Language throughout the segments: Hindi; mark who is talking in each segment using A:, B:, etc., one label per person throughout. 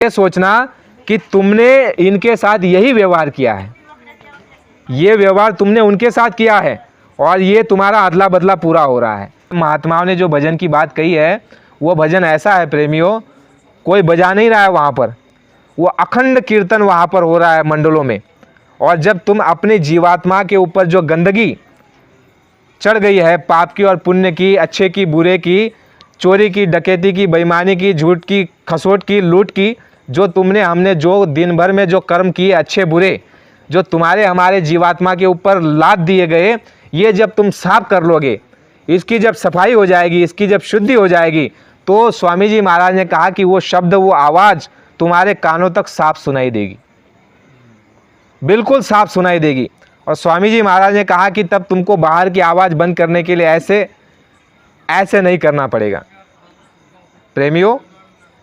A: ये सोचना कि तुमने इनके साथ यही व्यवहार किया है, ये व्यवहार तुमने उनके साथ किया है और ये तुम्हारा अदला बदला पूरा हो रहा है। महात्माओं ने जो भजन की बात कही है वो भजन ऐसा है प्रेमियों, कोई बजा नहीं रहा है वहाँ पर, वो अखंड कीर्तन वहाँ पर हो रहा है मंडलों में। और जब तुम अपनी जीवात्मा के ऊपर जो गंदगी चढ़ गई है, पाप की और पुण्य की, अच्छे की बुरे की, चोरी की, डकैती की, बेईमानी की, झूठ की, खसोट की, लूट की, जो तुमने हमने जो दिन भर में जो कर्म किए अच्छे बुरे, जो तुम्हारे हमारे जीवात्मा के ऊपर लाद दिए गए, ये जब तुम साफ कर लोगे, इसकी जब सफाई हो जाएगी, इसकी जब शुद्धि हो जाएगी, तो स्वामी जी महाराज ने कहा कि वो शब्द, वो आवाज़ तुम्हारे कानों तक साफ सुनाई देगी, बिल्कुल साफ सुनाई देगी। और स्वामी जी महाराज ने कहा कि तब तुमको बाहर की आवाज़ बंद करने के लिए ऐसे नहीं करना पड़ेगा। प्रेमियों,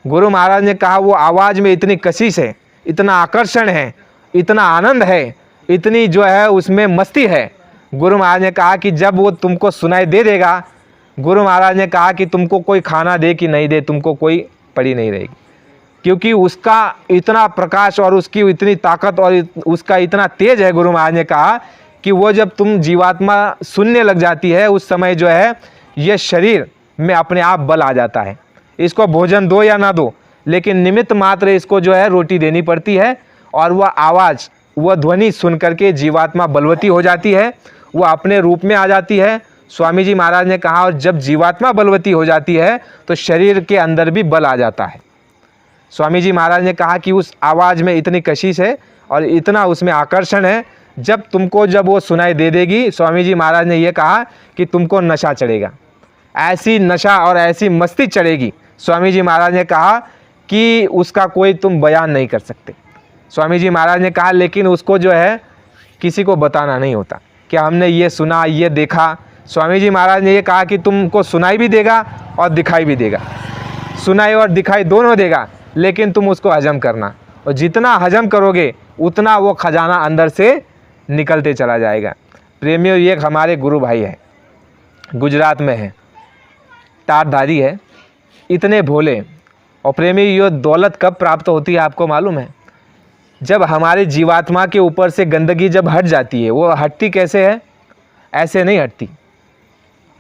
A: गुरु महाराज ने कहा वो आवाज़ में इतनी कशिश है, इतना आकर्षण है, इतना आनंद है, इतनी जो है उसमें मस्ती है। गुरु महाराज ने कहा कि जब वो तुमको सुनाई दे देगा, गुरु महाराज ने कहा कि तुमको कोई खाना दे कि नहीं दे, तुमको कोई पड़ी नहीं रहेगी, क्योंकि उसका इतना प्रकाश और उसकी इतनी ताकत और उसका इतना तेज है। गुरु महाराज ने कहा कि वो जब तुम जीवात्मा सुनने लग जाती है, उस समय जो है ये शरीर में अपने आप बल आ जाता है। इसको भोजन दो या ना दो, लेकिन निमित्त मात्र इसको जो है रोटी देनी पड़ती है, और वह आवाज़, वह ध्वनि सुन करके जीवात्मा बलवती हो जाती है, वह अपने रूप में आ जाती है। स्वामी जी महाराज ने कहा, और जब जीवात्मा बलवती हो जाती है तो शरीर के अंदर भी बल आ जाता है। स्वामी जी महाराज ने कहा कि उस आवाज़ में इतनी कशिश है और इतना उसमें आकर्षण है, जब वो सुनाई दे देगी, स्वामी जी महाराज ने यह कहा कि तुमको नशा चढ़ेगा, ऐसी नशा और ऐसी मस्ती चढ़ेगी। स्वामी जी महाराज ने कहा कि उसका कोई तुम बयान नहीं कर सकते। स्वामी जी महाराज ने कहा लेकिन उसको जो है किसी को बताना नहीं होता कि हमने ये सुना, ये देखा। स्वामी जी महाराज ने ये कहा कि तुमको सुनाई भी देगा और दिखाई भी देगा, सुनाई और दिखाई दोनों देगा, लेकिन तुम उसको हजम करना, और जितना हजम करोगे उतना वो खजाना अंदर से निकलते चला जाएगा। प्रेमियों, ये हमारे गुरु भाई है, गुजरात में है, टाटधारी है, इतने भोले। और प्रेमी, ये दौलत कब प्राप्त होती है आपको मालूम है? जब हमारी जीवात्मा के ऊपर से गंदगी जब हट जाती है। वो हटती कैसे है? ऐसे नहीं हटती।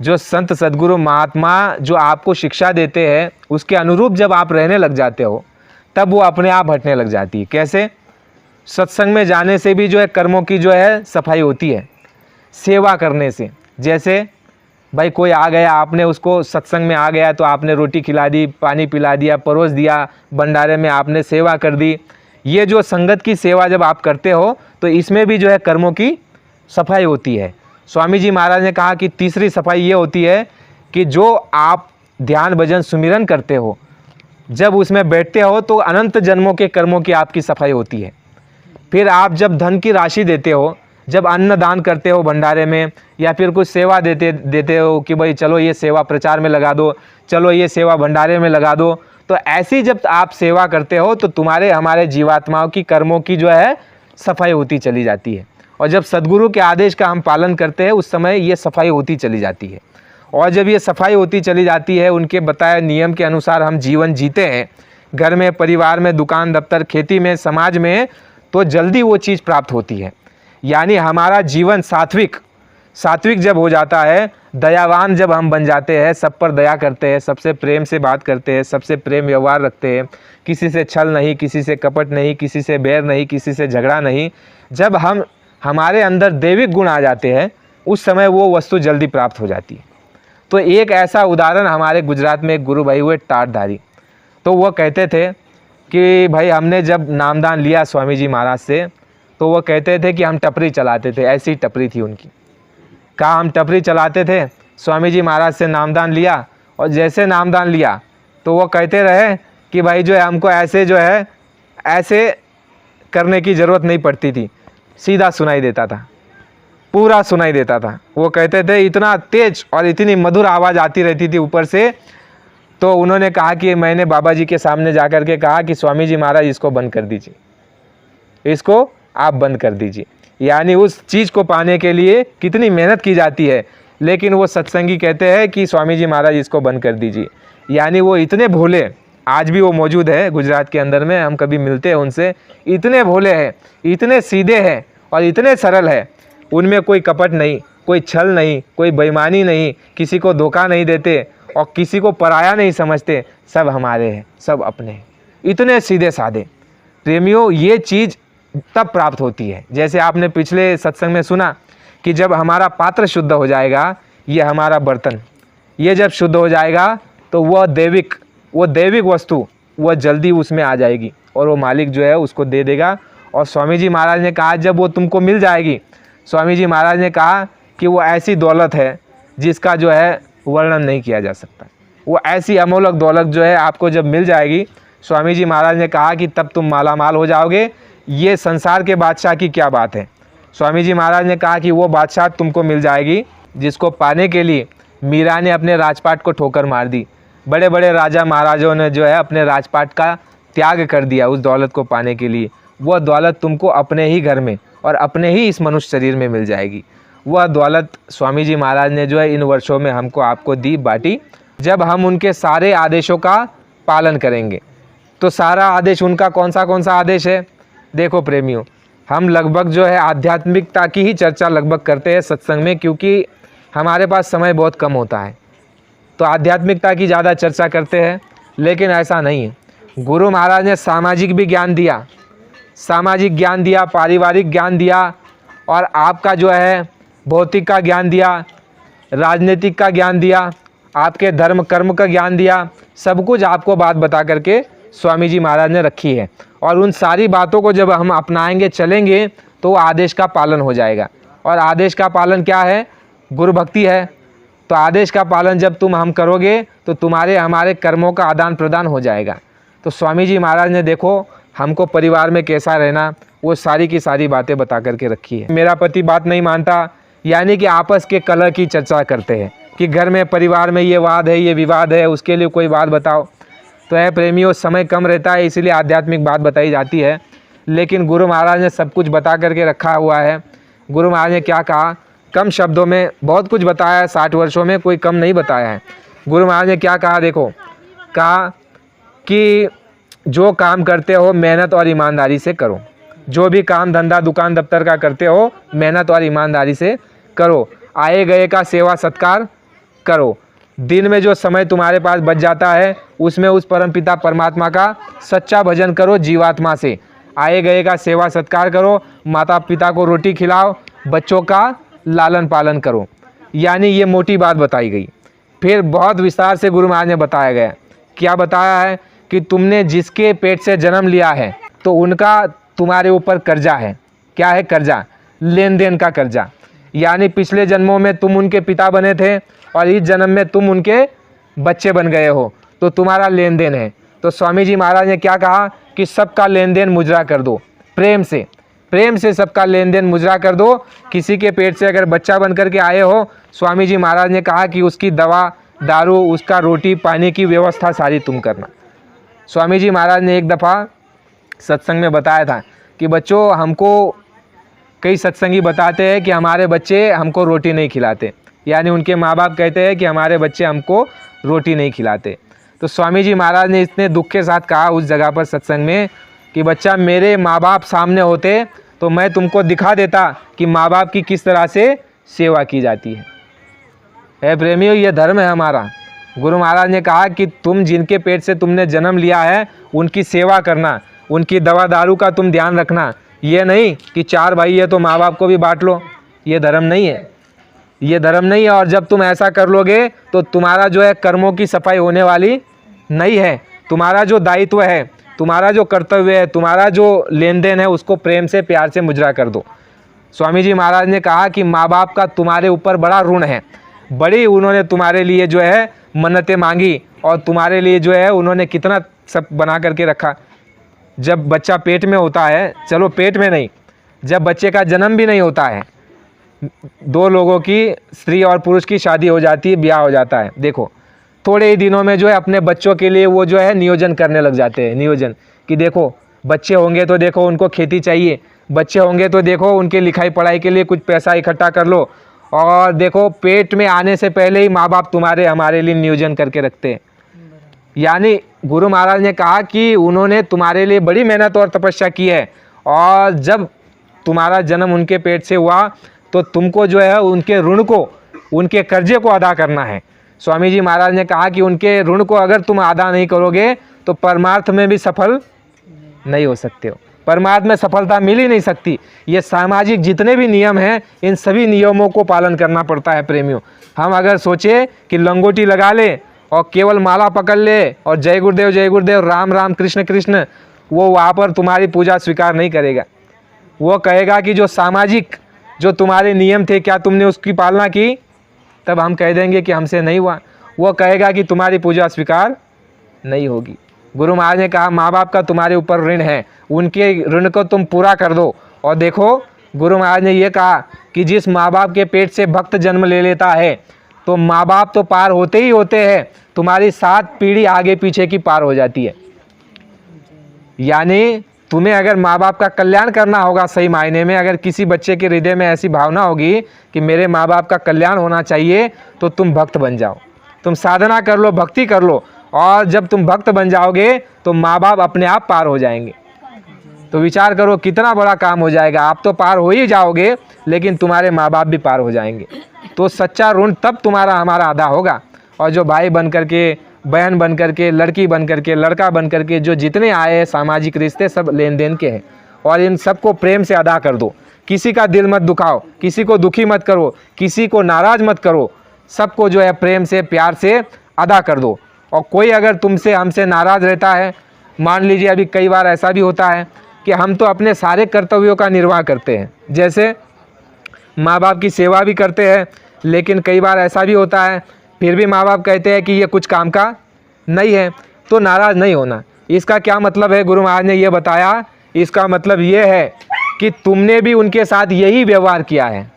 A: जो संत सद्गुरु महात्मा जो आपको शिक्षा देते हैं, उसके अनुरूप जब आप रहने लग जाते हो, तब वो अपने आप हटने लग जाती है। कैसे? सत्संग में जाने से भी जो है कर्मों की जो है सफाई होती है, सेवा करने से। जैसे भाई कोई आ गया, आपने उसको सत्संग में आ गया तो आपने रोटी खिला दी, पानी पिला दिया, परोस दिया, भंडारे में आपने सेवा कर दी। ये जो संगत की सेवा जब आप करते हो तो इसमें भी जो है कर्मों की सफाई होती है। स्वामी जी महाराज ने कहा कि तीसरी सफाई ये होती है कि जो आप ध्यान भजन सुमिरन करते हो, जब उसमें बैठते हो तो अनंत जन्मों के कर्मों की आपकी सफाई होती है। फिर आप जब धन की राशि देते हो, जब अन्न दान करते हो भंडारे में, या फिर कुछ सेवा देते हो कि भाई चलो ये सेवा प्रचार में लगा दो, चलो ये सेवा भंडारे में लगा दो, तो ऐसी जब आप सेवा करते हो तो तुम्हारे हमारे जीवात्माओं की कर्मों की जो है सफाई होती चली जाती है। और जब सद्गुरु के आदेश का हम पालन करते हैं, उस समय ये सफाई होती चली जाती है। और जब ये सफाई होती चली जाती है, उनके बताए नियम के अनुसार हम जीवन जीते हैं, घर में, परिवार में, दुकान दफ्तर, खेती में, समाज में, तो जल्दी वो चीज़ प्राप्त होती है। यानी हमारा जीवन सात्विक जब हो जाता है, दयावान जब हम बन जाते हैं, सब पर दया करते हैं, सबसे प्रेम से बात करते हैं, सबसे प्रेम व्यवहार रखते हैं, किसी से छल नहीं, किसी से कपट नहीं, किसी से बैर नहीं, किसी से झगड़ा नहीं, जब हमारे अंदर दैविक गुण आ जाते हैं, उस समय वो वस्तु जल्दी प्राप्त हो जाती है। तो एक ऐसा उदाहरण हमारे गुजरात में एक गुरु भाई हुए टाटधारी। तो वो कहते थे कि भाई हमने जब नामदान लिया स्वामी जी महाराज से, तो वो कहते थे कि हम टपरी चलाते थे, ऐसी टपरी थी उनकी। कहा हम टपरी चलाते थे, स्वामी जी महाराज से नामदान लिया, और जैसे नामदान लिया तो वो कहते रहे कि भाई जो है हमको ऐसे जो है ऐसे करने की ज़रूरत नहीं पड़ती थी, सीधा सुनाई देता था, पूरा सुनाई देता था। वो कहते थे इतना तेज और इतनी मधुर आवाज़ आती रहती थी ऊपर से। तो उन्होंने कहा कि मैंने बाबा जी के सामने जा कर के कहा कि स्वामी जी महाराज इसको बंद कर दीजिए, इसको आप बंद कर दीजिए। यानी उस चीज़ को पाने के लिए कितनी मेहनत की जाती है, लेकिन वो सत्संगी कहते हैं कि स्वामी जी महाराज इसको बंद कर दीजिए। यानी वो इतने भोले, आज भी वो मौजूद है गुजरात के अंदर में, हम कभी मिलते हैं उनसे। इतने भोले हैं, इतने सीधे हैं और इतने सरल है, उनमें कोई कपट नहीं, कोई छल नहीं, कोई बेईमानी नहीं, किसी को धोखा नहीं देते और किसी को पराया नहीं समझते। सब हमारे हैं, सब अपने हैं, इतने सीधे साधे। प्रेमियों, ये चीज़ तब प्राप्त होती है, जैसे आपने पिछले सत्संग में सुना कि जब हमारा पात्र शुद्ध हो जाएगा, ये हमारा बर्तन, ये जब शुद्ध हो जाएगा तो वह दैविक वस्तु वह जल्दी उसमें आ जाएगी और वो मालिक जो है उसको दे देगा। और स्वामी जी महाराज ने कहा जब वो तुमको मिल जाएगी, स्वामी जी महाराज ने कहा कि वो ऐसी दौलत है जिसका जो है वर्णन नहीं किया जा सकता। वो ऐसी अमोलक दौलत जो है आपको जब मिल जाएगी, स्वामी जी महाराज ने कहा कि तब तुम मालामाल हो जाओगे। ये संसार के बादशाह की क्या बात है। स्वामी जी महाराज ने कहा कि वो बादशाह तुमको मिल जाएगी जिसको पाने के लिए मीरा ने अपने राजपाट को ठोकर मार दी। बड़े बड़े राजा महाराजों ने जो है अपने राजपाट का त्याग कर दिया उस दौलत को पाने के लिए। वह दौलत तुमको अपने ही घर में और अपने ही इस मनुष्य शरीर में मिल जाएगी। वह दौलत स्वामी जी महाराज ने जो है इन वर्षों में हमको आपको दी, बाटी। जब हम उनके सारे आदेशों का पालन करेंगे तो सारा आदेश उनका कौन सा आदेश है। देखो प्रेमियों, हम लगभग जो है आध्यात्मिकता की ही चर्चा लगभग करते हैं सत्संग में, क्योंकि हमारे पास समय बहुत कम होता है तो आध्यात्मिकता की ज़्यादा चर्चा करते हैं, लेकिन ऐसा नहीं है। गुरु महाराज ने सामाजिक भी ज्ञान दिया, सामाजिक ज्ञान दिया, पारिवारिक ज्ञान दिया और आपका जो है भौतिक का ज्ञान दिया, राजनीतिक का ज्ञान दिया, आपके धर्म कर्म का ज्ञान दिया। सब कुछ आपको बात बता करके स्वामी जी महाराज ने रखी है और उन सारी बातों को जब हम अपनाएंगे चलेंगे तो आदेश का पालन हो जाएगा। और आदेश का पालन क्या है? गुरु भक्ति है। तो आदेश का पालन जब हम करोगे तो तुम्हारे हमारे कर्मों का आदान प्रदान हो जाएगा। तो स्वामी जी महाराज ने देखो हमको परिवार में कैसा रहना, वो सारी की सारी बातें बता करके रखी है। मेरा पति बात नहीं मानता, यानी कि आपस के कलह की चर्चा करते हैं कि घर में परिवार में ये वाद है, ये विवाद है, उसके लिए कोई बात बताओ। तो है प्रेमियों, समय कम रहता है इसलिए आध्यात्मिक बात बताई जाती है, लेकिन गुरु महाराज ने सब कुछ बता करके रखा हुआ है। गुरु महाराज ने क्या कहा, कम शब्दों में बहुत कुछ बताया है, 60 वर्षों में कोई कम नहीं बताया है। गुरु महाराज ने क्या कहा, देखो, कहा कि जो काम करते हो मेहनत और ईमानदारी से करो। जो भी काम धंधा दुकान दफ्तर का करते हो मेहनत और ईमानदारी से करो। आए गए का सेवा सत्कार करो। दिन में जो समय तुम्हारे पास बच जाता है उसमें उस परमपिता परमात्मा का सच्चा भजन करो जीवात्मा से। आए गए का सेवा सत्कार करो, माता पिता को रोटी खिलाओ, बच्चों का लालन पालन करो। यानी ये मोटी बात बताई गई। फिर बहुत विस्तार से गुरु महाराज ने बताया गया। क्या बताया है कि तुमने जिसके पेट से जन्म लिया है तो उनका तुम्हारे ऊपर कर्जा है। क्या है? कर्जा, लेन देन का कर्जा। यानी पिछले जन्मों में तुम उनके पिता बने थे और इस जन्म में तुम उनके बच्चे बन गए हो, तो तुम्हारा लेन देन है। तो स्वामी जी महाराज ने क्या कहा कि सबका लेन देन मुजरा कर दो, प्रेम से सबका लेन देन मुजरा कर दो। किसी के पेट से अगर बच्चा बन करके आए हो, स्वामी जी महाराज ने कहा कि उसकी दवा दारू, उसका रोटी पानी की व्यवस्था सारी तुम करना। स्वामी जी महाराज ने एक दफ़ा सत्संग में बताया था कि बच्चों, हमको कई सत्संगी बताते हैं कि हमारे बच्चे हमको रोटी नहीं खिलाते, यानी उनके माँ बाप कहते हैं कि हमारे बच्चे हमको रोटी नहीं खिलाते। तो स्वामी जी महाराज ने इतने दुख के साथ कहा उस जगह पर सत्संग में कि बच्चा, मेरे माँ बाप सामने होते तो मैं तुमको दिखा देता कि माँ बाप की किस तरह से सेवा की जाती है। प्रेमियों, ये धर्म है हमारा। गुरु महाराज ने कहा कि तुम जिनके पेट से तुमने जन्म लिया है उनकी सेवा करना, उनकी दवा दारू का तुम ध्यान रखना। ये नहीं कि 4 भाई है तो माँ बाप को भी बांट लो, ये धर्म नहीं है, ये धर्म नहीं है। और जब तुम ऐसा कर लोगे तो तुम्हारा जो है कर्मों की सफाई होने वाली नहीं है। तुम्हारा जो दायित्व है, तुम्हारा जो कर्तव्य है, तुम्हारा जो लेन देन है, उसको प्रेम से प्यार से मुजरा कर दो। स्वामी जी महाराज ने कहा कि माँ बाप का तुम्हारे ऊपर बड़ा ऋण है, बड़ी उन्होंने तुम्हारे लिए जो है मन्नतें मांगी और तुम्हारे लिए जो है उन्होंने कितना सब बना करके रखा। जब बच्चा पेट में होता है, चलो पेट में नहीं, जब बच्चे का जन्म भी नहीं होता है, 2 लोगों की, स्त्री और पुरुष की शादी हो जाती है, ब्याह हो जाता है। देखो थोड़े ही दिनों में जो है अपने बच्चों के लिए वो जो है नियोजन करने लग जाते हैं। नियोजन कि देखो बच्चे होंगे तो देखो उनको खेती चाहिए, बच्चे होंगे तो देखो उनके लिखाई पढ़ाई के लिए कुछ पैसा इकट्ठा कर लो, और देखो पेट में आने से पहले ही माँ बाप तुम्हारे हमारे लिए नियोजन करके रखते हैं। यानी गुरु महाराज ने कहा कि उन्होंने तुम्हारे लिए बड़ी मेहनत और तपस्या की है, और जब तुम्हारा जन्म उनके पेट से हुआ तो तुमको जो है उनके ऋण को, उनके कर्जे को अदा करना है। स्वामी जी महाराज ने कहा कि उनके ऋण को अगर तुम अदा नहीं करोगे तो परमार्थ में भी सफल नहीं हो सकते हो, परमार्थ में सफलता मिल ही नहीं सकती। ये सामाजिक जितने भी नियम हैं, इन सभी नियमों को पालन करना पड़ता है प्रेमियों। हम अगर सोचे कि लंगोटी लगा ले और केवल माला पकड़ ले और जय गुरुदेव राम राम कृष्ण कृष्ण, वो वहाँ पर तुम्हारी पूजा स्वीकार नहीं करेगा। वो कहेगा कि जो सामाजिक जो तुम्हारे नियम थे, क्या तुमने उसकी पालना की? तब हम कह देंगे कि हमसे नहीं हुआ। वो कहेगा कि तुम्हारी पूजा स्वीकार नहीं होगी। गुरु महाराज ने कहा माँ बाप का तुम्हारे ऊपर ऋण है, उनके ऋण को तुम पूरा कर दो। और देखो गुरु महाराज ने ये कहा कि जिस माँ बाप के पेट से भक्त जन्म ले लेता है तो माँ बाप तो पार होते ही होते हैं, तुम्हारी 7 पीढ़ी आगे पीछे की पार हो जाती है। यानी तुम्हें अगर माँ बाप का कल्याण करना होगा सही मायने में, अगर किसी बच्चे के हृदय में ऐसी भावना होगी कि मेरे माँ बाप का कल्याण होना चाहिए, तो तुम भक्त बन जाओ, तुम साधना कर लो, भक्ति कर लो, और जब तुम भक्त बन जाओगे तो माँ बाप अपने आप पार हो जाएंगे। तो विचार करो कितना बड़ा काम हो जाएगा। आप तो पार हो ही जाओगे, लेकिन तुम्हारे माँ बाप भी पार हो जाएंगे। तो सच्चा ऋण तब तुम्हारा हमारा अदा होगा। और जो भाई बन करके, बहन बन करके, लड़की बन करके, लड़का बन करके जो जितने आए हैं सामाजिक रिश्ते, सब लेन देन के हैं, और इन सबको प्रेम से अदा कर दो। किसी का दिल मत दुखाओ, किसी को दुखी मत करो, किसी को नाराज़ मत करो, सबको जो है प्रेम से प्यार से अदा कर दो। और कोई अगर तुमसे हमसे नाराज़ रहता है, मान लीजिए अभी कई बार ऐसा भी होता है कि हम तो अपने सारे कर्तव्यों का निर्वाह करते हैं, जैसे माँ बाप की सेवा भी करते हैं, लेकिन कई बार ऐसा भी होता है फिर भी माँ बाप कहते हैं कि ये कुछ काम का नहीं है, तो नाराज़ नहीं होना। इसका क्या मतलब है? गुरु महाराज ने ये बताया, इसका मतलब ये है कि तुमने भी उनके साथ यही व्यवहार किया है,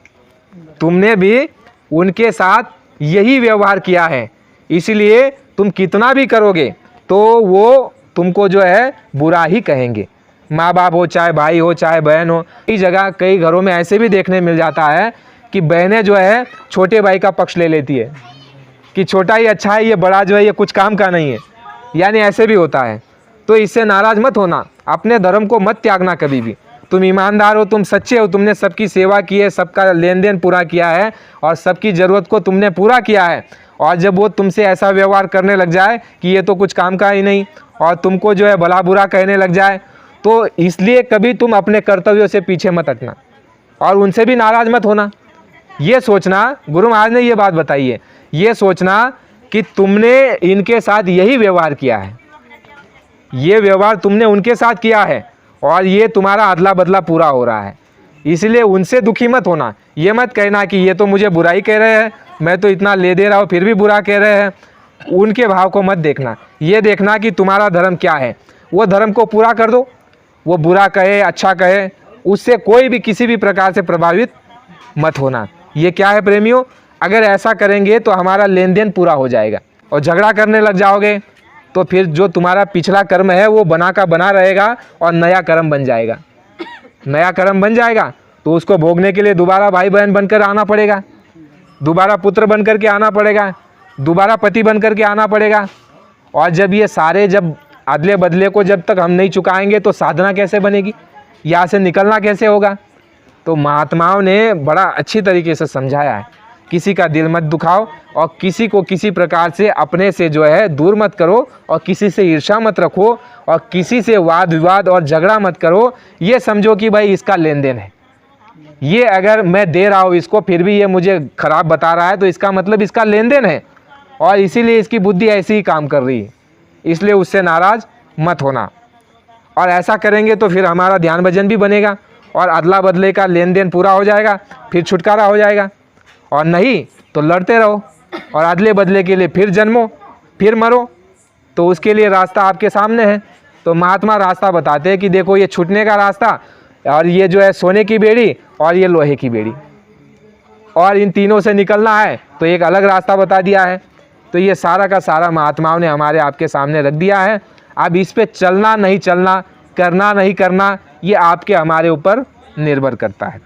A: तुमने भी उनके साथ यही व्यवहार किया है, इसलिए तुम कितना भी करोगे तो वो तुमको जो है बुरा ही कहेंगे। माँ बाप हो, चाहे भाई हो, चाहे बहन हो। कई जगह, कई घरों में ऐसे भी देखने मिल जाता है कि बहनें जो है छोटे भाई का पक्ष ले लेती है कि छोटा ही अच्छा है, ये बड़ा जो है ये कुछ काम का नहीं है, यानी ऐसे भी होता है। तो इससे नाराज़ मत होना, अपने धर्म को मत त्यागना कभी भी। तुम ईमानदार हो, तुम सच्चे हो, तुमने सबकी सेवा की है, सबका लेन देन पूरा किया है और सबकी ज़रूरत को तुमने पूरा किया है। और जब वो तुमसे ऐसा व्यवहार करने लग जाए कि ये तो कुछ काम का ही नहीं, और तुमको जो है भला बुरा कहने लग जाए, तो इसलिए कभी तुम अपने कर्तव्यों से पीछे मत हटना और उनसे भी नाराज़ मत होना। ये सोचना, गुरु महाराज ने ये बात बताई है, ये सोचना कि तुमने इनके साथ यही व्यवहार किया है, ये व्यवहार तुमने उनके साथ किया है और ये तुम्हारा अदला बदला पूरा हो रहा है, इसलिए उनसे दुखी मत होना। ये मत कहना कि ये तो मुझे बुराई कह रहे हैं, मैं तो इतना ले दे रहा हूँ फिर भी बुरा कह रहे हैं। उनके भाव को मत देखना, ये देखना कि तुम्हारा धर्म क्या है, वो धर्म को पूरा कर दो। वो बुरा कहे, अच्छा कहे, उससे कोई भी किसी भी प्रकार से प्रभावित मत होना। ये क्या है प्रेमियों, अगर ऐसा करेंगे तो हमारा लेन देन पूरा हो जाएगा। और झगड़ा करने लग जाओगे तो फिर जो तुम्हारा पिछला कर्म है वो बना का बना रहेगा और नया कर्म बन जाएगा। नया कर्म बन जाएगा तो उसको भोगने के लिए दोबारा भाई बहन बनकर आना पड़ेगा, दोबारा पुत्र बन करके आना पड़ेगा, दोबारा पति बन करके आना पड़ेगा। और जब ये सारे जब अदले बदले को जब तक हम नहीं चुकाएंगे तो साधना कैसे बनेगी, यहाँ से निकलना कैसे होगा। तो महात्माओं ने बड़ा अच्छी तरीके से समझाया है, किसी का दिल मत दुखाओ और किसी को किसी प्रकार से अपने से जो है दूर मत करो और किसी से ईर्ष्या मत रखो और किसी से वाद विवाद और झगड़ा मत करो। ये समझो कि भाई इसका लेन देन है, ये अगर मैं दे रहा हूँ इसको फिर भी ये मुझे खराब बता रहा है तो इसका मतलब इसका लेन देन है और इसीलिए इसकी बुद्धि ऐसी ही काम कर रही है, इसलिए उससे नाराज़ मत होना। और ऐसा करेंगे तो फिर हमारा ध्यान भजन भी बनेगा और अदला बदले का लेन देन पूरा हो जाएगा, फिर छुटकारा हो जाएगा। और नहीं तो लड़ते रहो और अदले बदले के लिए फिर जन्मो फिर मरो। तो उसके लिए रास्ता आपके सामने है। तो महात्मा रास्ता बताते हैं कि देखो ये छूटने का रास्ता, और ये जो है सोने की बेड़ी और ये लोहे की बेड़ी, और इन तीनों से निकलना है तो एक अलग रास्ता बता दिया है। तो ये सारा का सारा महात्माओं ने हमारे आपके सामने रख दिया है। अब इस पे चलना नहीं चलना, करना नहीं करना, ये आपके हमारे ऊपर निर्भर करता है।